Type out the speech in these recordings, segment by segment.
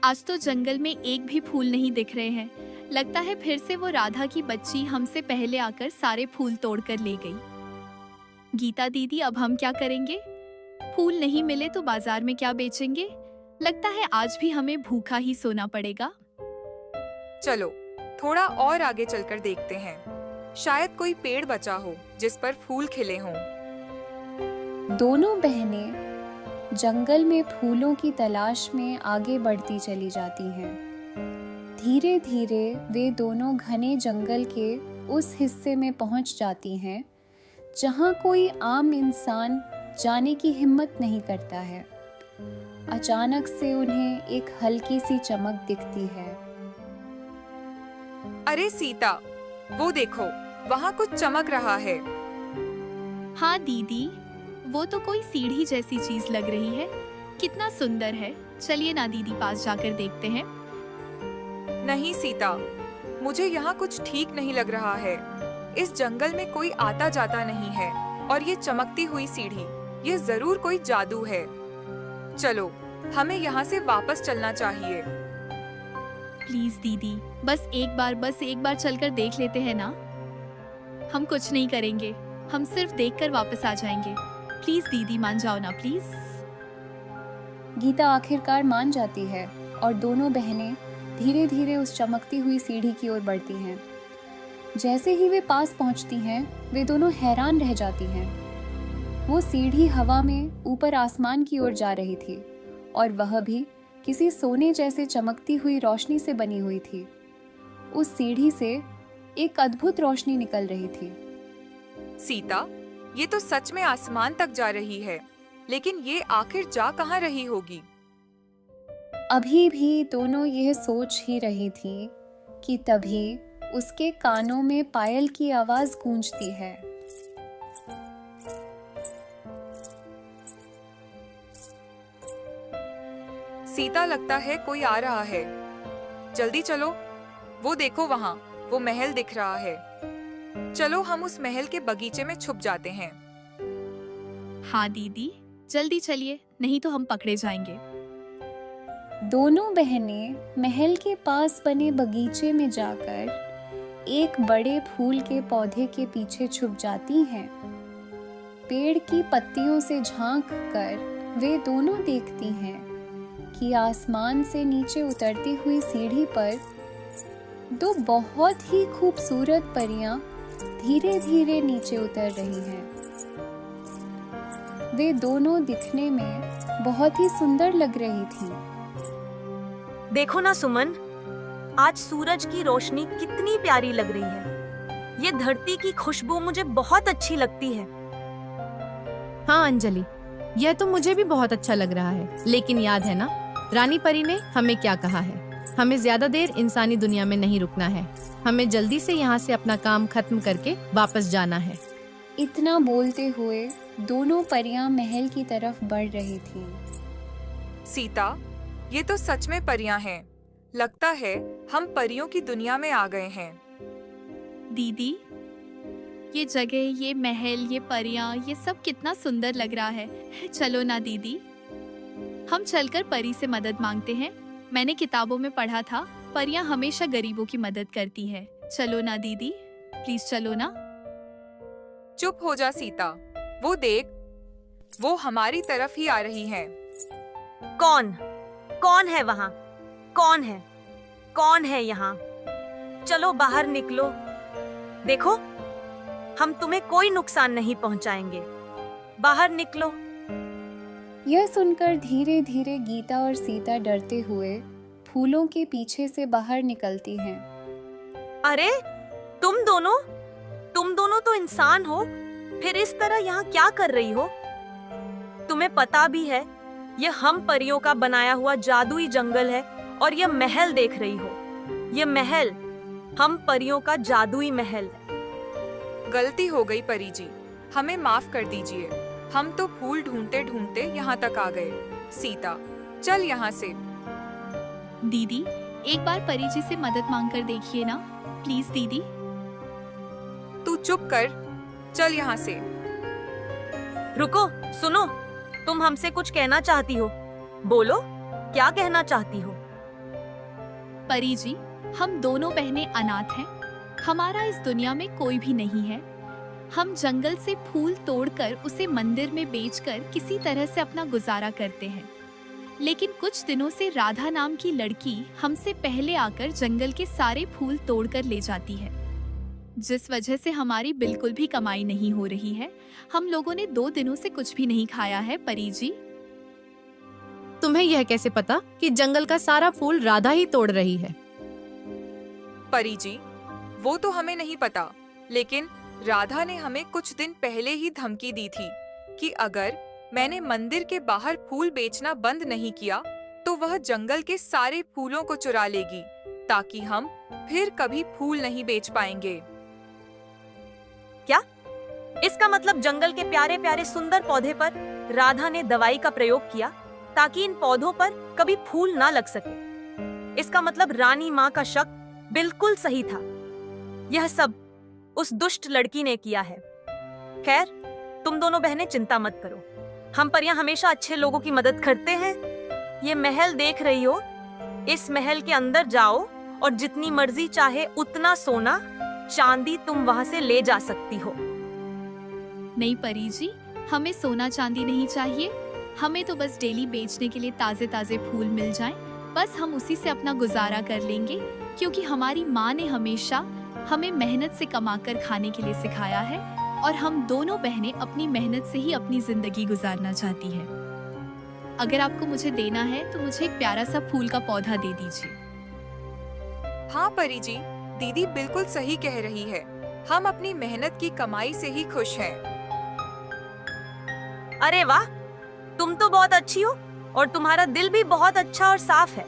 आज तो जंगल में एक भी फूल नहीं दिख रहे हैं। लगता है फिर से वो राधा की बच्ची हमसे पहले आकर सारे फूल तोड़कर ले गई। गीता दीदी, अब हम क्या करेंगे? फूल नहीं मिले तो बाजार में क्या बेचेंगे? लगता है आज भी हमें भूखा ही सोना पड़ेगा। चलो थोड़ा और आगे चलकर देखते हैं, शायद कोई पेड़ बचा हो जिस पर फूल खिले हों। दोनों बहनें जंगल में फूलों की तलाश में आगे बढ़ती चली जाती हैं। धीरे धीरे वे दोनों घने जंगल के उस हिस्से में पहुंच जाती हैं जहां कोई आम इंसान जाने की हिम्मत नहीं करता है। अचानक से उन्हें एक हल्की सी चमक दिखती है। अरे सीता, वो देखो, वहाँ कुछ चमक रहा है। हाँ दीदी, वो तो कोई सीढ़ी जैसी चीज लग रही है। कितना सुंदर है। चलिए ना दीदी, पास जाकर देखते हैं। नहीं सीता, मुझे यहाँ कुछ ठीक नहीं लग रहा है। इस जंगल में कोई आता जाता नहीं है और ये चमकती हुई सीढ़ी, ये जरूर कोई जादू है। चलो हमें यहाँ से वापस चलना चाहिए। प्लीज दीदी, बस एक बार चलकर देख लेते हैं ना। हम कुछ नहीं करेंगे, हम सिर्फ देखकर वापस आ जाएंगे। प्लीज दीदी, मान जाओ ना प्लीज। गीता आखिरकार मान जाती है और दोनों बहनें धीरे धीरे उस चमकती हुई सीढ़ी की ओर बढ़ती हैं। जैसे ही वे पास पहुंचती हैं, वे दोनों हैरान रह जाती हैं। वो सीढ़ी हवा में ऊपर आसमान की ओर जा रही थी और वह भी किसी सोने जैसे चमकती हुई रोशनी से बनी हुई थी। उस सीढ़ी से एक अद्भुत रोशनी निकल रही थी। सीता, ये तो सच में आसमान तक जा रही है, लेकिन ये आखिर जा कहाँ रही होगी? अभी भी दोनों यह सोच ही रही थी कि तभी उसके कानों में पायल की आवाज गूंजती है। सीता, लगता है कोई आ रहा है। जल्दी चलो, वो देखो वहाँ, वो महल दिख रहा है। चलो हम उस महल के बगीचे में छुप जाते हैं। हाँ दीदी, जल्दी चलिए, नहीं तो हम पकड़े जाएंगे। दोनों बहनें महल के पास बने बगीचे में जाकर एक बड़े फूल के पौधे के पीछे छुप जाती हैं। पेड़ की पत्तियों से झांक कर वे दोनों देखती हैं कि आसमान से नीचे उतरती हुई सीढ़ी पर दो बहुत ही खूबसूरत परियां धीरे धीरे नीचे उतर रही हैं। वे दोनों दिखने में बहुत ही सुंदर लग रही थीं। देखो ना सुमन, आज सूरज की रोशनी कितनी प्यारी लग रही है। ये धरती की खुशबू मुझे बहुत अच्छी लगती है। हाँ अंजलि, यह तो मुझे भी बहुत अच्छा लग रहा है। लेकिन याद है ना, रानी परी ने हमें क्या कहा है? हमें ज्यादा देर इंसानी दुनिया में नहीं रुकना है। हमें जल्दी से यहाँ से अपना काम खत्म करके वापस जाना है। इतना बोलते हुए दोनों परियां महल की तरफ बढ़ रही थीं। सीता, ये तो सच में परियां हैं। लगता है हम परियों की दुनिया में आ गए हैं। दीदी, ये जगह, ये महल, ये परियां, ये सब कितना सुंदर लग रहा है। चलो ना दीदी, हम चलकर परी से मदद मांगते हैं। मैंने किताबों में पढ़ा था, परियां हमेशा गरीबों की मदद करती है। चलो ना दीदी, प्लीज चलो ना। चुप हो जा सीता, वो देख, वो हमारी तरफ ही आ रही हैं। कौन है वहाँ? कौन है यहाँ? चलो बाहर निकलो। देखो, हम तुम्हें कोई नुकसान नहीं पहुँचाएंगे। बाहर निकलो। यह सुनकर धीरे धीरे गीता और सीता डरते हुए फूलों के पीछे से बाहर निकलती हैं। अरे तुम दोनों तो इंसान हो, फिर इस तरह यहाँ क्या कर रही हो? तुम्हें पता भी है यह हम परियों का बनाया हुआ जादुई जंगल है और यह महल देख रही हो। यह महल हम परियों का जादुई महल है। गलती हो गई परी जी, हमें माफ कर दीजिए। हम तो फूल ढूंढते ढूंढते यहाँ तक आ गए। सीता, चल यहाँ से। दीदी, एक बार परी जी से मदद मांग कर देखिए ना, प्लीज दीदी। तू चुप कर, चल यहाँ से। रुको, सुनो, तुम हमसे कुछ कहना चाहती हो। बोलो, क्या कहना चाहती हो? परी जी, हम दोनों बहनें अनाथ हैं। हमारा इस दुनिया में कोई भी नहीं है। हम जंगल से फूल तोड़कर उसे मंदिर में बेचकर किसी तरह से अपना गुजारा करते हैं। लेकिन कुछ दिनों से राधा नाम की लड़की हमसे पहले आकर जंगल के सारे फूल तोड़कर ले जाती है, जिस वजह से हमारी बिल्कुल भी कमाई नहीं हो रही है। हम लोगों ने 2 दिनों से कुछ भी नहीं खाया है परी जी। तुम्हें यह कैसे पता कि जंगल का सारा फूल राधा ही तोड़ रही है? परी जी, वो तो हमें नहीं पता, लेकिन राधा ने हमें कुछ दिन पहले ही धमकी दी थी कि अगर मैंने मंदिर के बाहर फूल बेचना बंद नहीं किया तो वह जंगल के सारे फूलों को चुरा लेगी, ताकि हम फिर कभी फूल नहीं बेच पाएंगे। क्या? इसका मतलब जंगल के प्यारे प्यारे सुंदर पौधे पर राधा ने दवाई का प्रयोग किया ताकि इन पौधों पर कभी फूल ना लग सके। इसका मतलब रानी माँ का शक बिल्कुल सही था। यह सब उस दुष्ट लड़की ने किया है। खैर, तुम दोनों बहनें चिंता मत करो। हम परियां हमेशा अच्छे लोगों की मदद करते हैं। ये महल देख रही हो, इस महल के अंदर जाओ और जितनी मर्जी चाहे उतना सोना चांदी तुम वहां से ले जा सकती हो। नहीं परी जी, हमें सोना चांदी नहीं चाहिए। हमें तो बस डेली बेचने के लिए ताजे ताजे फूल मिल जाएं। बस हम उसी से अपना गुजारा कर लेंगे, क्योंकि हमारी माँ ने हमेशा हमें मेहनत से कमाकर खाने के लिए सिखाया है और हम दोनों बहनें अपनी मेहनत से ही अपनी जिंदगी गुजारना चाहती हैं। अगर आपको मुझे देना है तो मुझे एक प्यारा सा फूल का पौधा दे दीजिए। हाँ परी जी, दीदी बिल्कुल सही कह रही है। हम अपनी मेहनत की कमाई से ही खुश हैं। अरे वाह, तुम तो बहुत अच्छी हो और तुम्हारा दिल भी बहुत अच्छा और साफ है।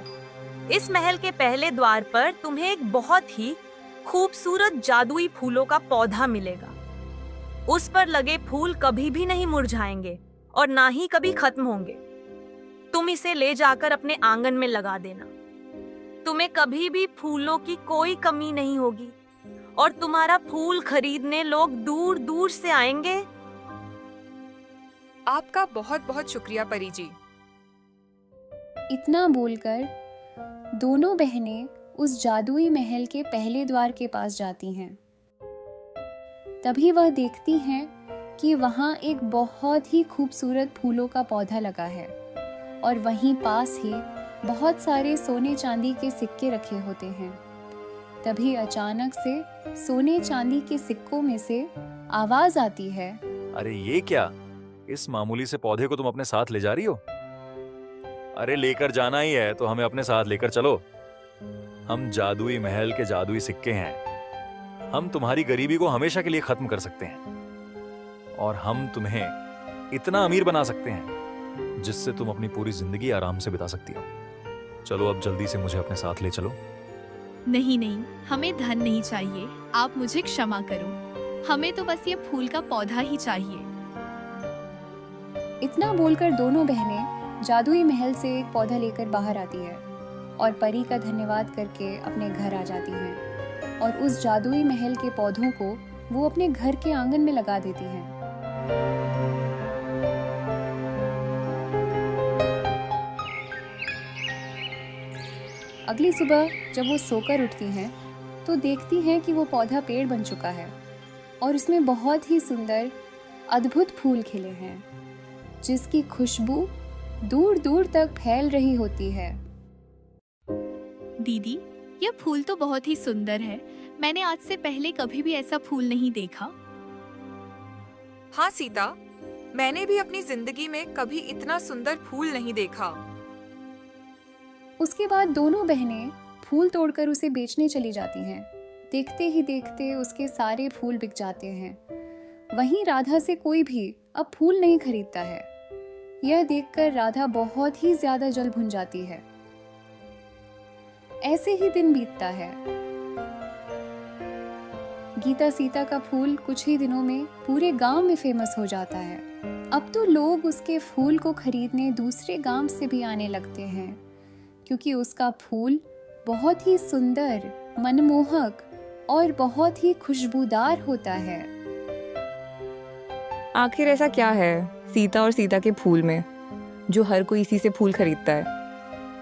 इस महल के पहले द्वार पर तुम्हें एक बहुत ही खूबसूरत जादुई फूलों का पौधा मिलेगा। उस पर लगे फूल कभी भी नहीं मुरझाएंगे और ना ही कभी खत्म होंगे। तुम इसे ले जाकर अपने आंगन में लगा देना। तुम्हें कभी भी फूलों की कोई कमी नहीं होगी और तुम्हारा फूल खरीदने लोग दूर दूर से आएंगे। आपका बहुत बहुत शुक्रिया परी जी। इतना बोलकर दोनों बहनें उस जादुई महल के पहले द्वार के पास जाती हैं। तभी वह देखती हैं कि वहाँ एक बहुत ही खूबसूरत फूलों का पौधा लगा है और वहीं पास ही बहुत सारे सोने चांदी के सिक्के रखे होते हैं। तभी अचानक से सोने चांदी के सिक्कों में से आवाज आती है, अरे ये क्या? इस मामूली से पौधे को तुम अपने साथ ले जा रही हो? अरे लेकर जाना ही है तो हमें अपने साथ लेकर चलो। हम जादुई महल के जादुई सिक्के हैं। हम तुम्हारी गरीबी को हमेशा के लिए खत्म कर सकते हैं और हम तुम्हें इतना अमीर बना सकते हैं जिससे तुम अपनी पूरी जिंदगी आराम से बिता सकती हो। चलो अब जल्दी से मुझे अपने साथ ले चलो। नहीं नहीं, हमें धन नहीं चाहिए। आप मुझे क्षमा करो। हमें तो बस ये फूल का पौधा ही चाहिए। इतना बोलकर दोनों बहनें जादुई महल से एक पौधा लेकर बाहर आती है और परी का धन्यवाद करके अपने घर आ जाती हैं और उस जादुई महल के पौधों को वो अपने घर के आंगन में लगा देती हैं। अगली सुबह जब वो सोकर उठती हैं तो देखती हैं कि वो पौधा पेड़ बन चुका है और उसमें बहुत ही सुंदर अद्भुत फूल खिले हैं, जिसकी खुशबू दूर दूर तक फैल रही होती है। दीदी, यह फूल तो बहुत ही सुंदर है। मैंने आज से पहले कभी भी ऐसा फूल नहीं देखा। हाँ सीता, मैंने भी अपनी जिंदगी में कभी इतना सुंदर फूल नहीं देखा। उसके बाद दोनों बहनें फूल तोड़कर उसे बेचने चली जाती हैं। देखते ही देखते उसके सारे फूल बिक जाते हैं। वहीं राधा से कोई भी अब फूल नहीं खरीदता है। यह देखकर राधा बहुत ही ज्यादा जल भुन जाती है। ऐसे ही दिन बीतता है। गीता सीता का फूल कुछ ही दिनों में पूरे गांव में फेमस हो जाता है। अब तो लोग उसके फूल को खरीदने दूसरे गांव से भी आने लगते हैं, क्योंकि उसका फूल बहुत ही सुंदर, मनमोहक और बहुत ही खुशबूदार होता है। आखिर ऐसा क्या है सीता और सीता के फूल में जो हर कोई इसी से फूल खरीदता है?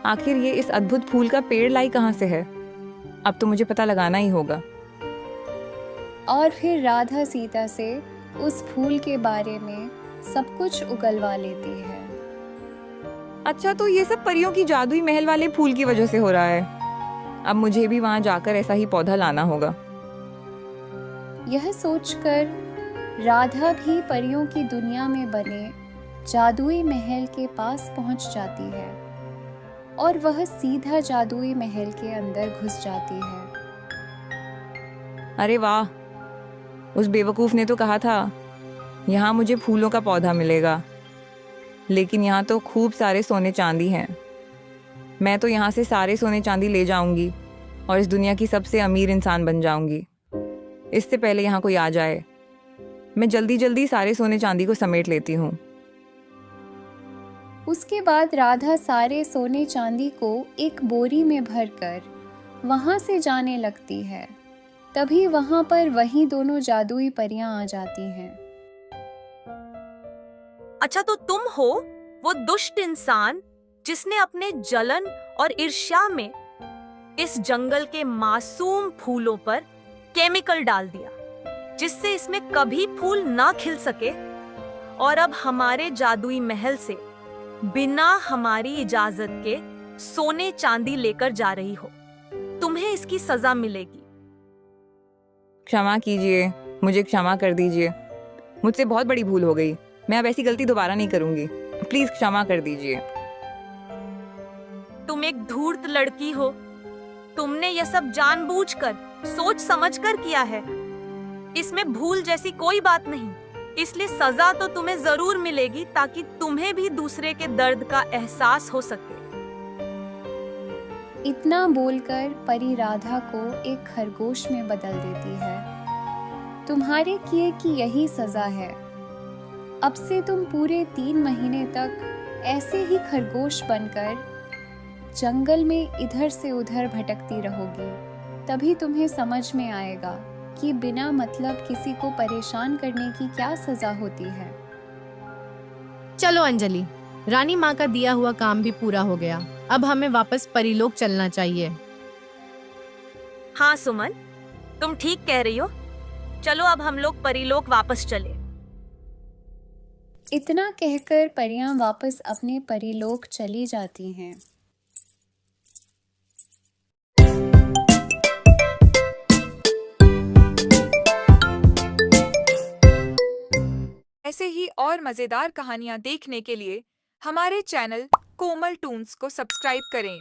आखिर ये इस अद्भुत फूल का पेड़ लाई कहाँ से है? अब तो मुझे पता लगाना ही होगा। और फिर राधा सीता से उस फूल के बारे में सब कुछ उगलवा लेती है। अच्छा, तो ये सब परियों की जादुई महल वाले फूल की वजह से हो रहा है। अब मुझे भी वहां जाकर ऐसा ही पौधा लाना होगा। यह सोचकर राधा भी परियों की दुनिया में बने जादुई महल के पास पहुंच जाती है और वह सीधा जादुई महल के अंदर घुस जाती है। अरे वाह, उस बेवकूफ ने तो कहा था यहाँ मुझे फूलों का पौधा मिलेगा, लेकिन यहाँ तो खूब सारे सोने चांदी हैं। मैं तो यहाँ से सारे सोने चांदी ले जाऊंगी और इस दुनिया की सबसे अमीर इंसान बन जाऊंगी। इससे पहले यहाँ कोई आ जाए, मैं जल्दी जल्दी सारे सोने चांदी को समेट लेती हूँ। उसके बाद राधा सारे सोने चांदी को एक बोरी में भरकर वहां से जाने लगती है। तभी वहां पर वही दोनों जादुई परियां आ जाती हैं। अच्छा, तो तुम हो वो दुष्ट इंसान जिसने अपने जलन और ईर्ष्या में इस जंगल के मासूम फूलों पर केमिकल डाल दिया, जिससे इसमें कभी फूल ना खिल सके, और अब हमारे जादुई महल से बिना हमारी इजाजत के सोने चांदी लेकर जा रही हो। तुम्हें इसकी सजा मिलेगी। क्षमा कीजिए, मुझे क्षमा कर दीजिए। मुझसे बहुत बड़ी भूल हो गई। मैं अब ऐसी गलती दोबारा नहीं करूंगी। प्लीज क्षमा कर दीजिए। तुम एक धूर्त लड़की हो। तुमने यह सब जानबूझकर, सोच समझकर किया है। इसमें भूल जैसी कोई बात नहीं, इसलिए सजा तो तुम्हें जरूर मिलेगी, ताकि तुम्हें भी दूसरे के दर्द का एहसास हो सके। इतना बोलकर परी राधा को एक खरगोश में बदल देती है। तुम्हारे किए की यही सजा है। अब से तुम पूरे 3 महीने तक ऐसे ही खरगोश बनकर जंगल में इधर से उधर भटकती रहोगी। तभी तुम्हें समझ में आएगा कि बिना मतलब किसी को परेशान करने की क्या सजा होती है। चलो अंजलि, रानी माँ का दिया हुआ काम भी पूरा हो गया। अब हमें वापस परीलोक चलना चाहिए। हाँ सुमन, तुम ठीक कह रही हो। चलो अब हम लोग परीलोक वापस चले। इतना कहकर परियां वापस अपने परीलोक चली जाती हैं। ऐसे ही और मजेदार कहानियाँ देखने के लिए हमारे चैनल कोमल टून्स को सब्सक्राइब करें।